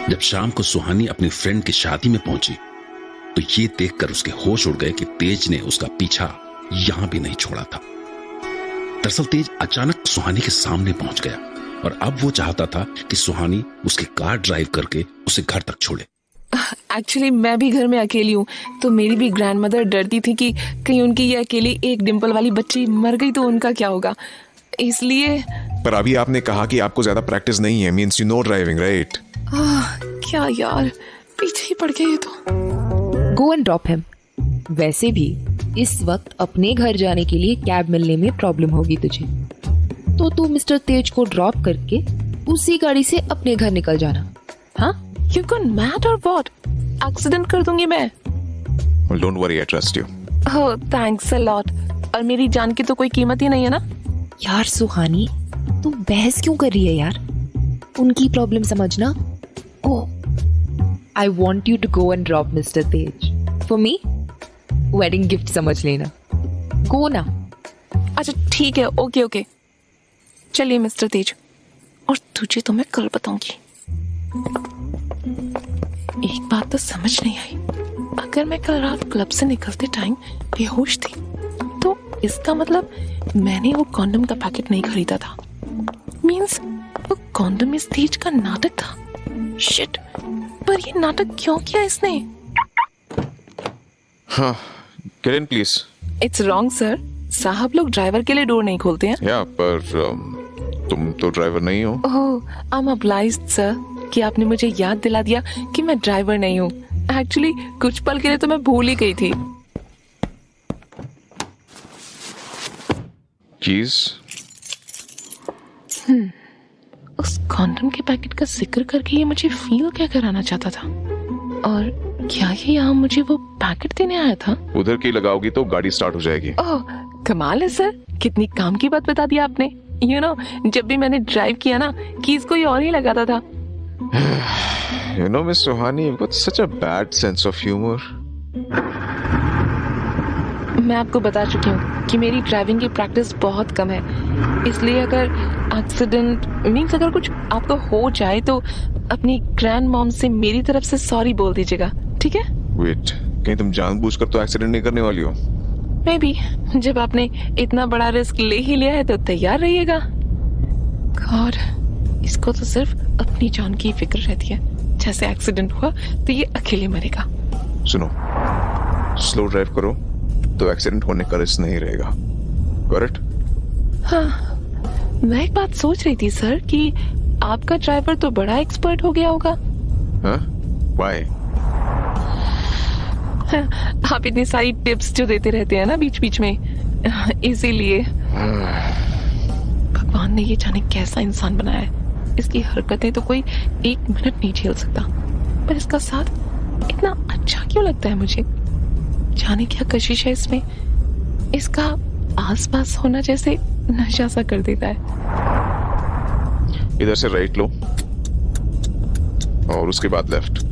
जब शाम को सुहानी अपनी फ्रेंड की शादी में पहुंची तो ये देखकर उसके होश उड़ गए कि तेज ने उसका पीछा यहां भी नहीं छोड़ा था। दरअसल तेज अचानक सुहानी के सामने पहुंच गया और अब वो चाहता था कि सुहानी उसकी कार ड्राइव करके उसे घर तक छोड़े। एक्चुअली मैं भी घर में अकेली हूँ, तो मेरी भी ग्रैंडमदर डरती थी कि कहीं उनकी ये अकेली एक डिम्पल वाली बच्ची मर गई तो उनका क्या होगा, इसलिए। पर अभी आपने कहा कि आपको ज्यादा प्रैक्टिस नहीं है, means you know driving, right? क्या यार, पीछे ही पड़ गया ये तो। Go and drop him. वैसे भी इस वक्त अपने घर जाने के लिए कैब मिलने में प्रॉब्लम होगी तुझे, तो तू मिस्टर तेज को ड्रॉप करके उसी गाड़ी से अपने घर निकल जाना। हाँ, You gone mad or what? Accident कर दूंगी मैं। Well, don't worry, I trust you. Oh, thanks a lot. और मेरी जान की तो कोई कीमत ही नहीं है ना। यार सुहानी, तू बहस क्यों कर रही है यार? उनकी प्रॉब्लम समझना। Oh, I want you to go and drop Mr. Tej. For me, wedding gift समझ लेना। Go ना। अच्छा ठीक है, ओके। चलिए मिस्टर तेज, और तुझे तो मैं कल बताऊंगी। एक बात तो समझ नहीं आई, अगर मैं कल रात क्लब से निकलते टाइम बेहोश थी तो इसका मतलब मैंने वो कॉन्डम का पैकेट नहीं खरीदा था। मींस वो कॉन्डम इस तेज का नाटक था। शिट, पर ये नाटक क्यों किया इसने? हाँ, get in please. It's wrong sir, साहब लोग ड्राइवर के लिए डोर नहीं खोलते हैं। या पर तुम तो ड्राइवर नहीं हो। ओह, आई एम ऑब्लाइज्ड सर कि आपने मुझे याद दिला दिया कि मैं ड्राइवर नहीं हूँ। एक्चुअली कुछ पल के लिए तो मैं भूल ही गई थी। Keys? उस कॉन्डम के पैकेट का जिक्र करके ये मुझे फील क्या कराना चाहता था, और क्या ये यहाँ मुझे वो पैकेट देने आया था? उधर की लगाओगी तो गाड़ी स्टार्ट हो जाएगी। ओह, कमाल है सर, कितनी काम की बात बता दी आपने। You know, जब भी मैंने ड्राइव किया ना, कीज कोई और ही लगाता था। You know, Miss Sohani, you've got such a bad sense of humor. मैं आपको बता चुकी हूँ कि मेरी ड्राइविंग की प्रैक्टिस बहुत कम है, इसलिए अगर एक्सीडेंट मीन्स अगर कुछ आपको हो जाए तो अपनी ग्रैंड मॉम से मेरी तरफ से सॉरी बोल दीजिएगा, ठीक है? Wait, कहीं तुम जानबूझकर तो एक्सीडेंट नहीं करने वाली हो? मे बी, जब आपने इतना बड़ा रिस्क ले ही लिया है तो तैयार रहिएगा। गॉड, इसको तो सिर्फ अपनी जान की फिक्र रहती है। जैसे एक्सीडेंट हुआ तो ये अकेले मरेगा। सुनो, स्लो ड्राइव करो तो एक्सीडेंट होने का रिस्क नहीं रहेगा। करेक्ट? हाँ, मैं एक बात सोच रही थी सर कि आपका ड्राइवर तो बड़ा एक्सपर्ट हो गया होगा। हाँ? Why? आप इतनी सारी टिप्स जो देते रहते हैं ना बीच बीच में, इसीलिए। भगवान ने ये जाने कैसा इंसान बनाया है, इसकी हरकतें तो कोई एक मिनट नहीं झेल सकता, पर इसका साथ इतना अच्छा क्यों लगता है मुझे? जाने क्या कशिश है इसमें, इसका आसपास होना जैसे नशा सा कर देता है। इधर से राइट लो और उसके बाद लेफ्ट।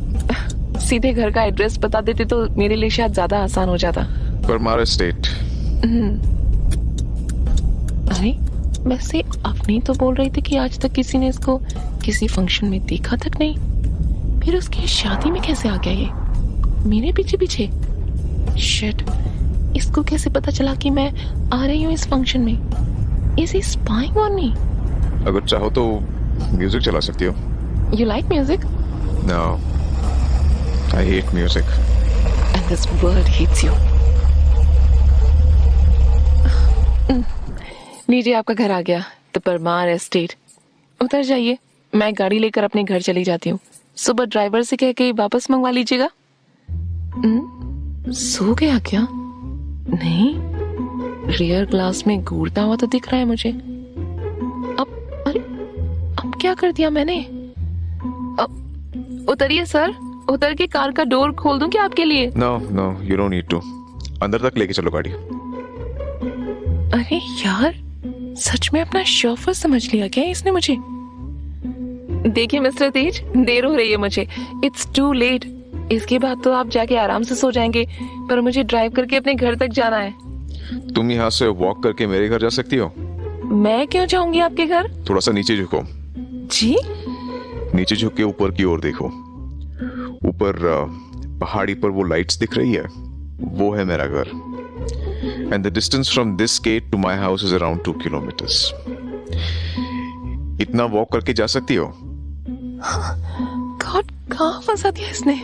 सीधे घर का एड्रेस बता देते तो मेरे लिए शायद ज्यादा आसान हो जाता। परमार एस्टेट। अरे वैसे अपनी तो बोल रही थी कि आज तक किसी ने इसको किसी फंक्शन में देखा तक नहीं, फिर उसकी शादी में कैसे आ गया ये मेरे पीछे पीछे? शिट, इसको कैसे पता चला कि मैं आ रही हूँ इस फंक्शन में? Is he spying on me? अगर चाहो तो म्यूजिक चला सकती हो। You like music? No, I hate music. And this world hates you. लीजिए आपका घर आ गया, द परमार एस्टेट। उतर जाइए, मैं गाड़ी लेकर अपने घर चली जाती हूँ। सुबह ड्राइवर से कह के वापस मंगवा लीजिएगा। सो गया क्या? नहीं, रियर ग्लास में घूरता हुआ तो दिख रहा है मुझे। अब क्या कर दिया मैंने? उतरिए सर, उतर के कार का डोर खोल दूं क्या आपके लिए? No, you don't need to. अंदर तक लेके चलो गाड़ी। अरे यार, सच में अपना शोफर समझ लिया क्या इसने मुझे? देखिए मिस्टर तेज, देर हो रही है मुझे। It's too late. इसके बाद तो आप जाके आराम से सो जाएंगे, पर मुझे ड्राइव करके अपने घर तक जाना है। तुम यहाँ से वॉक करके मेरे घर जा सकती हो। मैं क्यों जाऊंगी आपके घर? थोड़ा सा नीचे झुको। जी? नीचे झुक के ऊपर की ओर देखो। ऊपर पहाड़ी पर वो लाइट्स दिख रही है, वो है मेरा घर। And the distance from this gate to my house is around 2 kilometres. इतना वॉक करके जा सकती हो? गॉड, कहाँ फंसा दिया इसने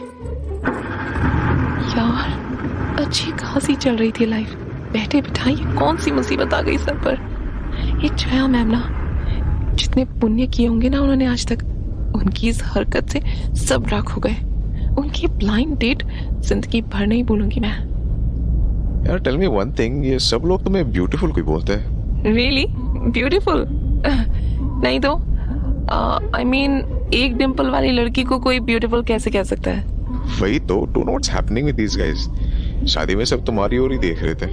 यार। अच्छी खासी चल रही थी लाइफ, बैठे बिठाई कौन सी मुसीबत आ गई सर पर। ये जया मैम ना, जितने पुण्य किए होंगे ना उन्होंने आज तक, उनकी इस हरकत से सब राख हो गए। उनकी ब्लाइंड डेट जिंदगी भर नहीं भूलूंगी मैं। यार टेल मी वन थिंग, ये सब लोग तुम्हें ब्यूटीफुल क्यों बोलते हैं? Really beautiful? नहीं तो आई मीन एक डिंपल वाली लड़की को कोई ब्यूटीफुल कैसे कह सकता है? वही तो, don't know what's happening with these guys. शादी में सब तुम्हारी ओर ही देख रहे थे।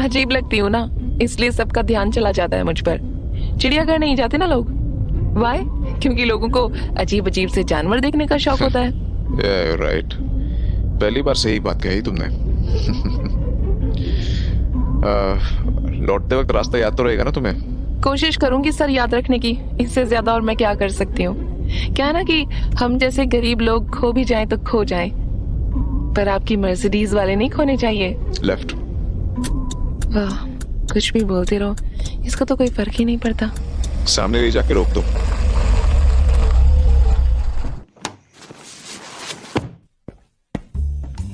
अजीब लगती हूँ ना, इसलिए सबका ध्यान चला जाता है मुझ पर। चिड़ियाघर नहीं जाते ना लोग, वाई? क्योंकि लोगों को अजीब अजीब से जानवर देखने का शौक होता है। Yeah, right. पहली बार सही बात कही तुमने। लौटते वक्त रास्ता याद तो रहेगा ना तुम्हें? कोशिश करूंगी सर याद रखने की, इससे ज्यादा और मैं क्या कर सकती हूँ। क्या है ना कि हम जैसे गरीब लोग खो भी जाएं तो खो जाएं, पर आपकी मर्सिडीज वाले नहीं खोने चाहिए। लेफ्ट। वाह, कुछ भी बोलते रहो, इसका तो कोई फर्क ही नहीं पड़ता। सामने ले जाके रोक दो।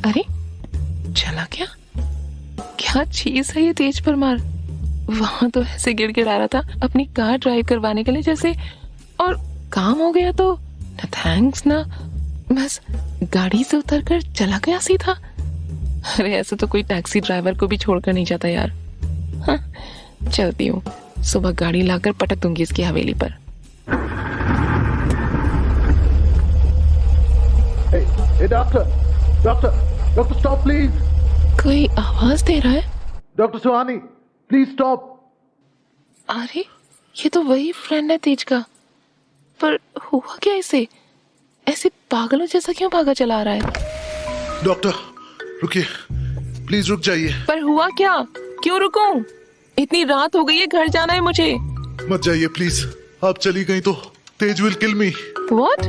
अरे चला क्या? क्या चीज है ये तेज पर मार। वहां तो ऐसे गिड़गिड़ा रहा था अपनी कार ड्राइव करवाने के लिए जैसे, और काम हो गया तो ना थैंक्स ना, बस गाड़ी से उतरकर चला गया सीधा। अरे ऐसे तो कोई टैक्सी ड्राइवर को भी छोड़कर नहीं जाता यार। हाँ, चलती हूँ, सुबह गाड़ी लाकर पटक दूंगी इसकी हवेली पर। Hey, doctor, stop please. कोई आवाज दे रहा है। Dr. Suhani, please stop. अरे ये तो वही फ्रेंड है तेज का, पर हुआ क्या इसे? ऐसे पागलों जैसा क्यों भागा चला रहा है? डॉक्टर रुकिए, प्लीज रुक जाइए। पर हुआ क्या? क्यों रुकूं? इतनी रात हो गई है, घर जाना है मुझे। मत जाइए प्लीज, आप चली गई तो तेज विल किल मी। What?